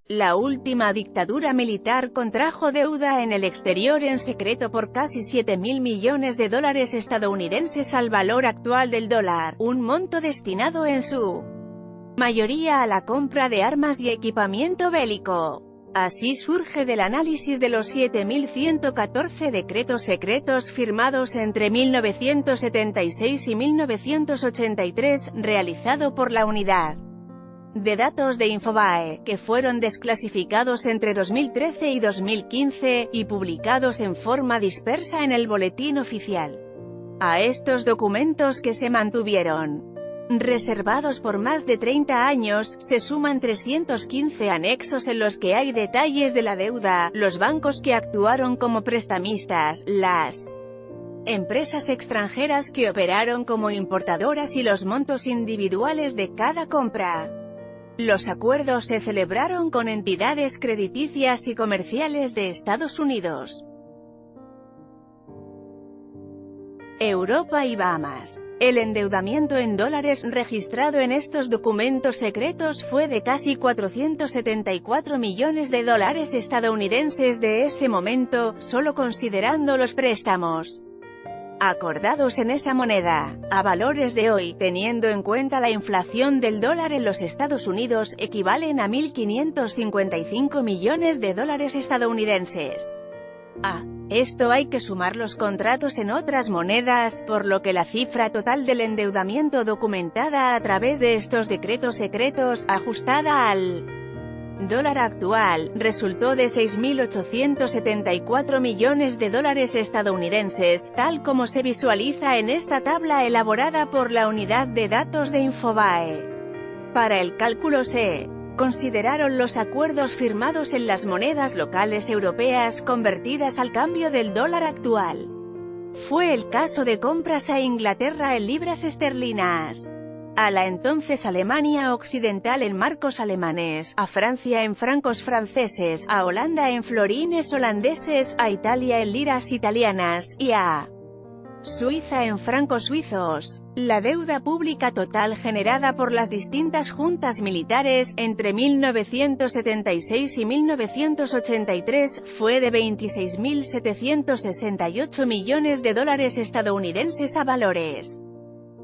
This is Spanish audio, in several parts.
La última dictadura militar contrajo deuda en el exterior en secreto por casi 7.000 millones de dólares estadounidenses al valor actual del dólar, un monto destinado en su mayoría a la compra de armas y equipamiento bélico. Así surge del análisis de los 7.114 decretos secretos firmados entre 1976 y 1983, realizado por la Unidad de Datos de Infobae, que fueron desclasificados entre 2013 y 2015, y publicados en forma dispersa en el Boletín Oficial. A estos documentos, que se mantuvieron reservados por más de 30 años, se suman 315 anexos en los que hay detalles de la deuda, los bancos que actuaron como prestamistas, las empresas extranjeras que operaron como importadoras y los montos individuales de cada compra. Los acuerdos se celebraron con entidades crediticias y comerciales de Estados Unidos, Europa y Bahamas. El endeudamiento en dólares registrado en estos documentos secretos fue de casi 474 millones de dólares estadounidenses de ese momento, solo considerando los préstamos acordados en esa moneda. A valores de hoy, teniendo en cuenta la inflación del dólar en los Estados Unidos, equivalen a 1.555 millones de dólares estadounidenses. A esto hay que sumar los contratos en otras monedas, por lo que la cifra total del endeudamiento documentada a través de estos decretos secretos, ajustada al dólar actual, resultó de 6.874 millones de dólares estadounidenses, tal como se visualiza en esta tabla elaborada por la Unidad de Datos de Infobae. Para el cálculo se consideraron los acuerdos firmados en las monedas locales europeas convertidas al cambio del dólar actual. Fue el caso de compras a Inglaterra en libras esterlinas, a la entonces Alemania Occidental en marcos alemanes, a Francia en francos franceses, a Holanda en florines holandeses, a Italia en liras italianas, y a Suiza en francos suizos. La deuda pública total generada por las distintas juntas militares, entre 1976 y 1983, fue de 26.768 millones de dólares estadounidenses a valores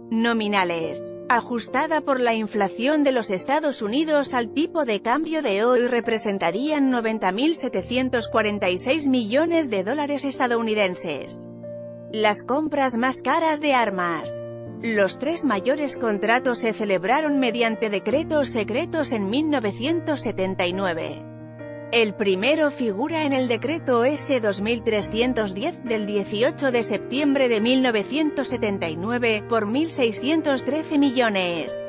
nominales. Ajustada por la inflación de los Estados Unidos al tipo de cambio de hoy, representarían 90.746 millones de dólares estadounidenses. Las compras más caras de armas. Los tres mayores contratos se celebraron mediante decretos secretos en 1979. El primero figura en el decreto S. 2310 del 18 de septiembre de 1979, por 1.613 millones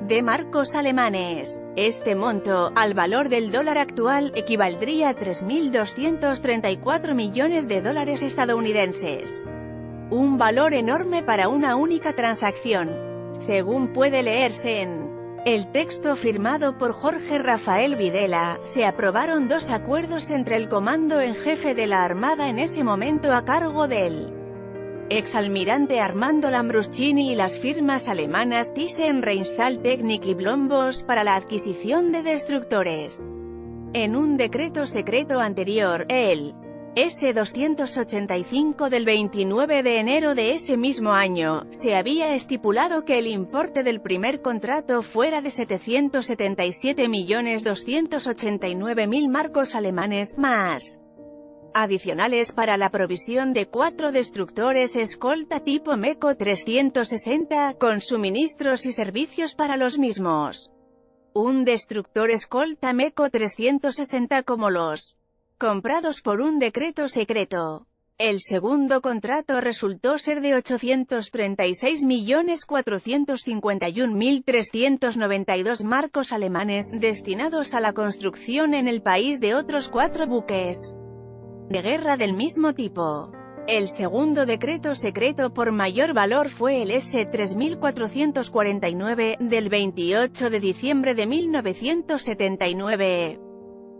de marcos alemanes. Este monto, al valor del dólar actual, equivaldría a 3.234 millones de dólares estadounidenses. Un valor enorme para una única transacción, según puede leerse en el texto firmado por Jorge Rafael Videla. Se aprobaron dos acuerdos entre el comando en jefe de la Armada en ese momento a cargo del exalmirante Armando Lambruschini y las firmas alemanas Thyssen Rheinstahl Technik y Blombos para la adquisición de destructores. En un decreto secreto anterior, el S-285 del 29 de enero de ese mismo año, se había estipulado que el importe del primer contrato fuera de 777.289.000 marcos alemanes, más adicionales para la provisión de 4 destructores escolta tipo MECO 360, con suministros y servicios para los mismos. Un destructor escolta MECO 360 como los comprados por un decreto secreto. El segundo contrato resultó ser de 836.451.392 marcos alemanes, destinados a la construcción en el país de otros 4 buques de guerra del mismo tipo. El segundo decreto secreto por mayor valor fue el S-3449, del 28 de diciembre de 1979.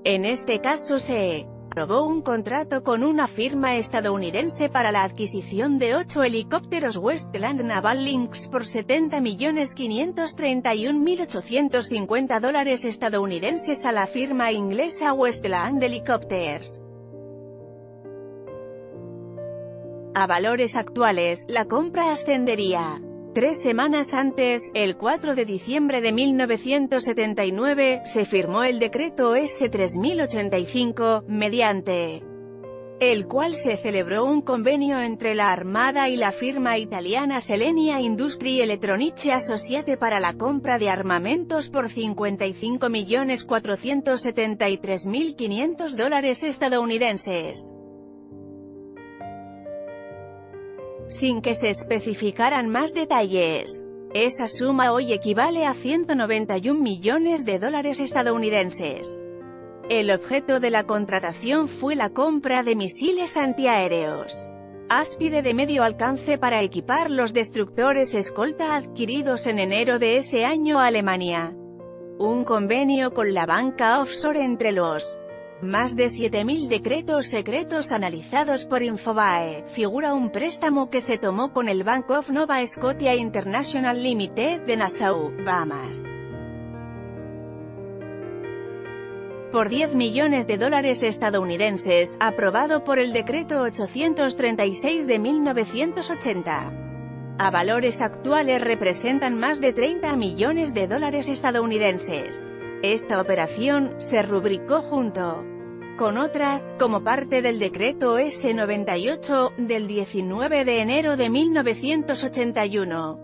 En este caso se aprobó un contrato con una firma estadounidense para la adquisición de 8 helicópteros Westland Naval Lynx por $70.531.850 estadounidenses a la firma inglesa Westland Helicopters. A valores actuales, la compra ascendería. 3 semanas antes, el 4 de diciembre de 1979, se firmó el decreto S. 3085, mediante el cual se celebró un convenio entre la Armada y la firma italiana Selenia Industrie Elettroniche Associate para la compra de armamentos por $55.473.500 estadounidenses. Sin que se especificaran más detalles. Esa suma hoy equivale a $191 millones estadounidenses. El objeto de la contratación fue la compra de misiles antiaéreos Áspide de medio alcance para equipar los destructores escolta adquiridos en enero de ese año a Alemania. Un convenio con la banca offshore. Entre los más de 7.000 decretos secretos analizados por Infobae, figura un préstamo que se tomó con el Bank of Nova Scotia International Limited de Nassau, Bahamas, por $10 millones estadounidenses, aprobado por el Decreto 836 de 1980. A valores actuales representan más de $30 millones estadounidenses. Esta operación se rubricó junto con otras, como parte del Decreto S. 98, del 19 de enero de 1981.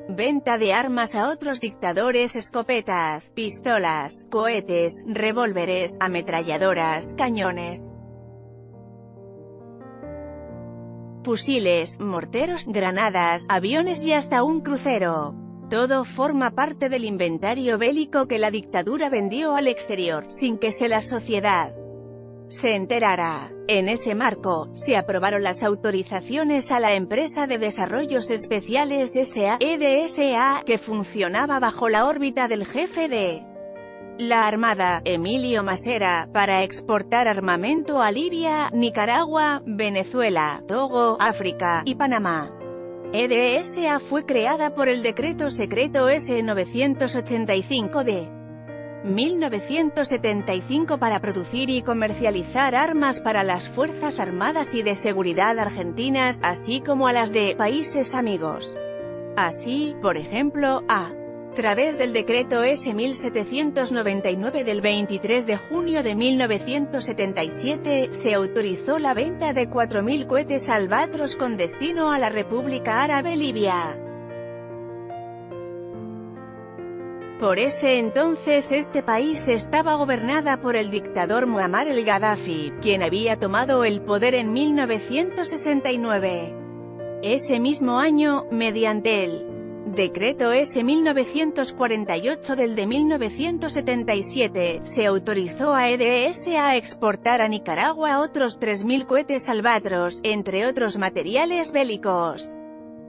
Venta de armas a otros dictadores: escopetas, pistolas, cohetes, revólveres, ametralladoras, cañones, fusiles, morteros, granadas, aviones y hasta un crucero. Todo forma parte del inventario bélico que la dictadura vendió al exterior, sin que la sociedad se enterara. En ese marco, se aprobaron las autorizaciones a la Empresa de Desarrollos Especiales S.A. EDSA, que funcionaba bajo la órbita del jefe de la Armada, Emilio Massera, para exportar armamento a Libia, Nicaragua, Venezuela, Togo, África, y Panamá. EDSA fue creada por el Decreto Secreto S. 985 de 1975 para producir y comercializar armas para las Fuerzas Armadas y de Seguridad argentinas, así como a las de países amigos. Así, por ejemplo, a través del Decreto S. 1799 del 23 de junio de 1977, se autorizó la venta de 4.000 cohetes Albatros con destino a la República Árabe Libia. Por ese entonces este país estaba gobernada por el dictador Muammar el-Gaddafi, quien había tomado el poder en 1969. Ese mismo año, mediante el Decreto S. 1948 del de 1977, se autorizó a EDSA a exportar a Nicaragua otros 3.000 cohetes Albatros, entre otros materiales bélicos.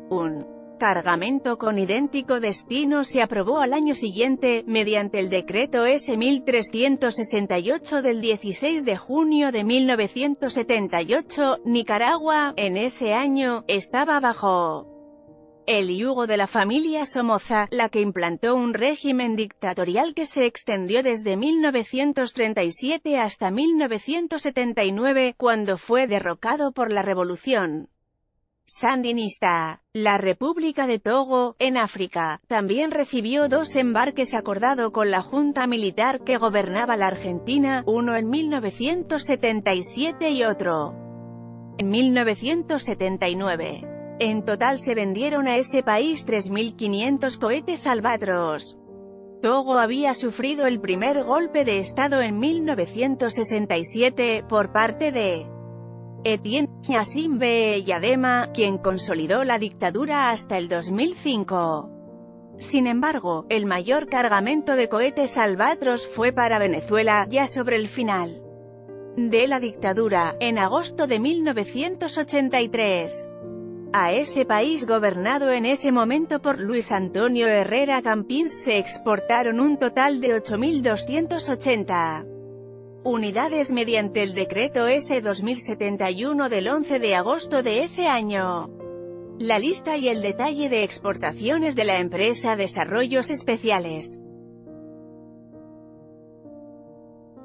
Un cargamento con idéntico destino se aprobó al año siguiente, mediante el Decreto S. 1368 del 16 de junio de 1978, Nicaragua, en ese año, estaba bajo el yugo de la familia Somoza, la que implantó un régimen dictatorial que se extendió desde 1937 hasta 1979, cuando fue derrocado por la revolución sandinista. La República de Togo, en África, también recibió 2 embarques acordado con la junta militar que gobernaba la Argentina, uno en 1977 y otro en 1979. En total se vendieron a ese país 3.500 cohetes Albatros. Togo había sufrido el primer golpe de Estado en 1967, por parte de Etienne Gnassingbé Eyadema, quien consolidó la dictadura hasta el 2005. Sin embargo, el mayor cargamento de cohetes Albatros fue para Venezuela, ya sobre el final de la dictadura, en agosto de 1983. A ese país gobernado en ese momento por Luis Antonio Herrera Campins se exportaron un total de 8.280 unidades mediante el decreto S 2071 del 11 de agosto de ese año. La lista y el detalle de exportaciones de la empresa Desarrollos Especiales.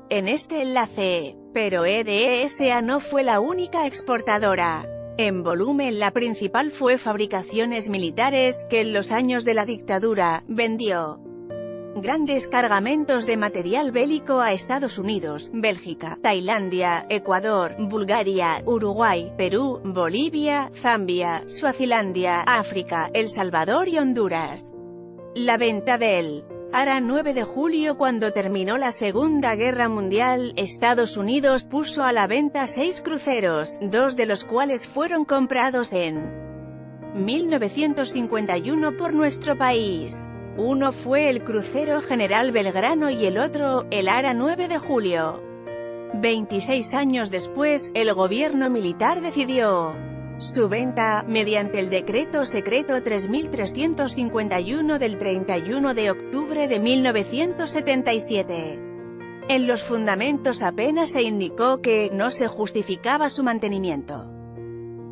En este enlace. Pero EDESA no fue la única exportadora. En volumen la principal fue Fabricaciones Militares, que en los años de la dictadura, vendió grandes cargamentos de material bélico a Estados Unidos, Bélgica, Tailandia, Ecuador, Bulgaria, Uruguay, Perú, Bolivia, Zambia, Suazilandia, África, El Salvador y Honduras. La venta del ARA 9 de julio. Cuando terminó la Segunda Guerra Mundial, Estados Unidos puso a la venta 6 cruceros, 2 de los cuales fueron comprados en 1951 por nuestro país. Uno fue el crucero General Belgrano y el otro, el ARA 9 de julio. 26 años después, el gobierno militar decidió su venta, mediante el Decreto Secreto 3351 del 31 de octubre de 1977. En los fundamentos apenas se indicó que no se justificaba su mantenimiento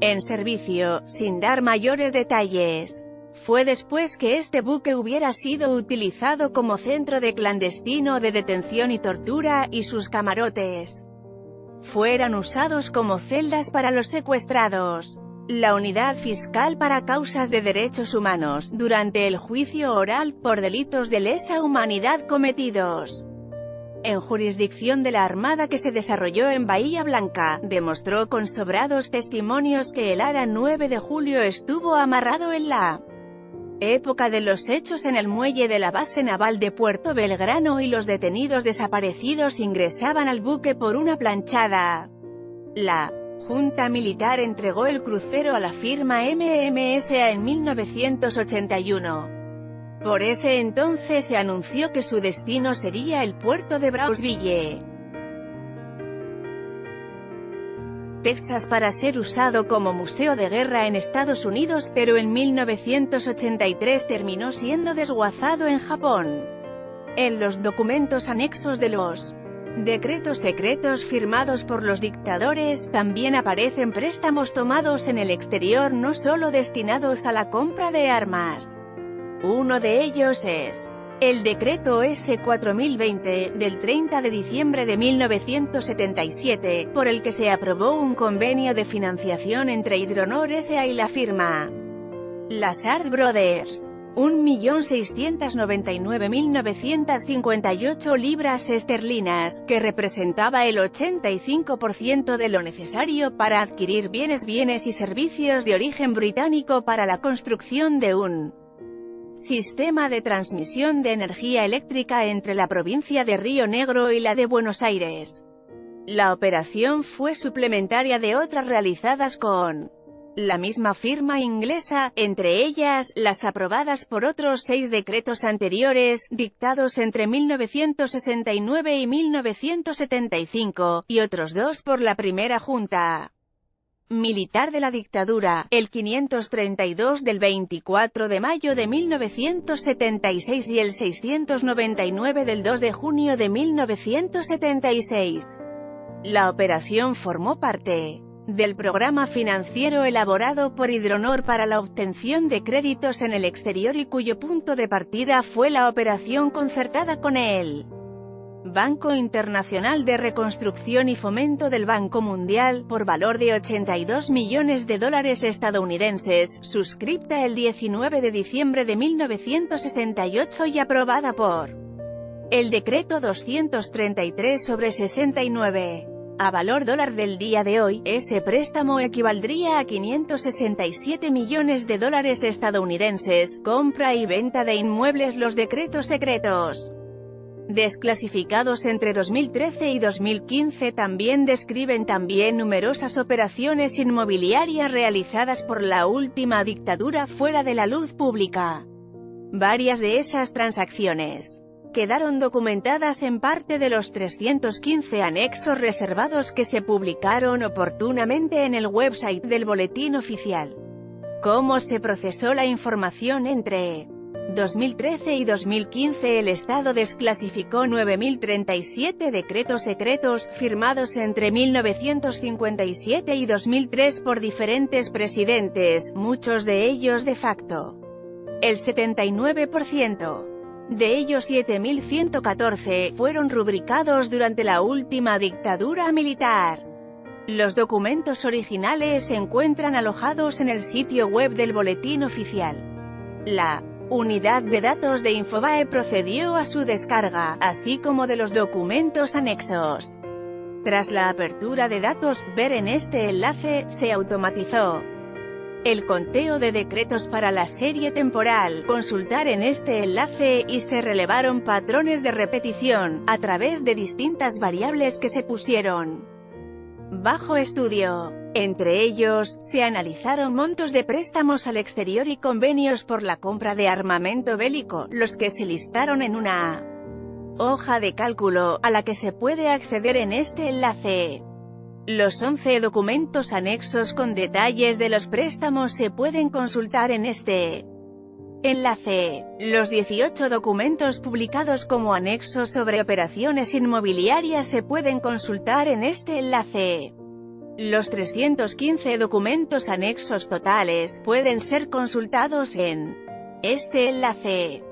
en servicio, sin dar mayores detalles. Fue después que este buque hubiera sido utilizado como centro de clandestino de detención y tortura, y sus camarotes fueran usados como celdas para los secuestrados. La Unidad Fiscal para Causas de Derechos Humanos, durante el juicio oral, por delitos de lesa humanidad cometidos en jurisdicción de la Armada que se desarrolló en Bahía Blanca, demostró con sobrados testimonios que el ARA 9 de julio estuvo amarrado en la época de los hechos en el muelle de la base naval de Puerto Belgrano y los detenidos desaparecidos ingresaban al buque por una planchada. La Junta Militar entregó el crucero a la firma MMSA en 1981. Por ese entonces se anunció que su destino sería el puerto de Brownsville, Texas, para ser usado como museo de guerra en Estados Unidos, pero en 1983 terminó siendo desguazado en Japón. En los documentos anexos de los decretos secretos firmados por los dictadores, también aparecen préstamos tomados en el exterior no solo destinados a la compra de armas. Uno de ellos es el Decreto S 4020, del 30 de diciembre de 1977, por el que se aprobó un convenio de financiación entre Hidronor S.A. y la firma Lazard Brothers. 1.699.958 libras esterlinas, que representaba el 85% de lo necesario para adquirir bienes y servicios de origen británico para la construcción de un sistema de transmisión de energía eléctrica entre la provincia de Río Negro y la de Buenos Aires. La operación fue suplementaria de otras realizadas con la misma firma inglesa, entre ellas, las aprobadas por otros 6 decretos anteriores, dictados entre 1969 y 1975, y otros 2 por la primera Junta Militar de la dictadura, el 532 del 24 de mayo de 1976 y el 699 del 2 de junio de 1976. La operación formó parte del programa financiero elaborado por Hidronor para la obtención de créditos en el exterior y cuyo punto de partida fue la operación concertada con el Banco Internacional de Reconstrucción y Fomento del Banco Mundial, por valor de $82 millones estadounidenses, suscripta el 19 de diciembre de 1968 y aprobada por el Decreto 233/69. A valor dólar del día de hoy, ese préstamo equivaldría a $567 millones estadounidenses, compra y venta de inmuebles. Los decretos secretos desclasificados entre 2013 y 2015 también describen numerosas operaciones inmobiliarias realizadas por la última dictadura fuera de la luz pública. Varias de esas transacciones quedaron documentadas en parte de los 315 anexos reservados que se publicaron oportunamente en el website del Boletín Oficial. ¿Cómo se procesó la información entre 2013 y 2015 el Estado desclasificó 9.037 decretos secretos, firmados entre 1957 y 2003 por diferentes presidentes, muchos de ellos de facto. El 79% de ellos, 7.114, fueron rubricados durante la última dictadura militar. Los documentos originales se encuentran alojados en el sitio web del Boletín Oficial. La Unidad de Datos de Infobae procedió a su descarga, así como de los documentos anexos. Tras la apertura de datos, ver en este enlace, se automatizó el conteo de decretos para la serie temporal, consultar en este enlace, y se relevaron patrones de repetición, a través de distintas variables que se pusieron bajo estudio. Entre ellos, se analizaron montos de préstamos al exterior y convenios por la compra de armamento bélico, los que se listaron en una hoja de cálculo, a la que se puede acceder en este enlace. Los 11 documentos anexos con detalles de los préstamos se pueden consultar en este enlace. Los 18 documentos publicados como anexos sobre operaciones inmobiliarias se pueden consultar en este enlace. Los 315 documentos anexos totales pueden ser consultados en este enlace.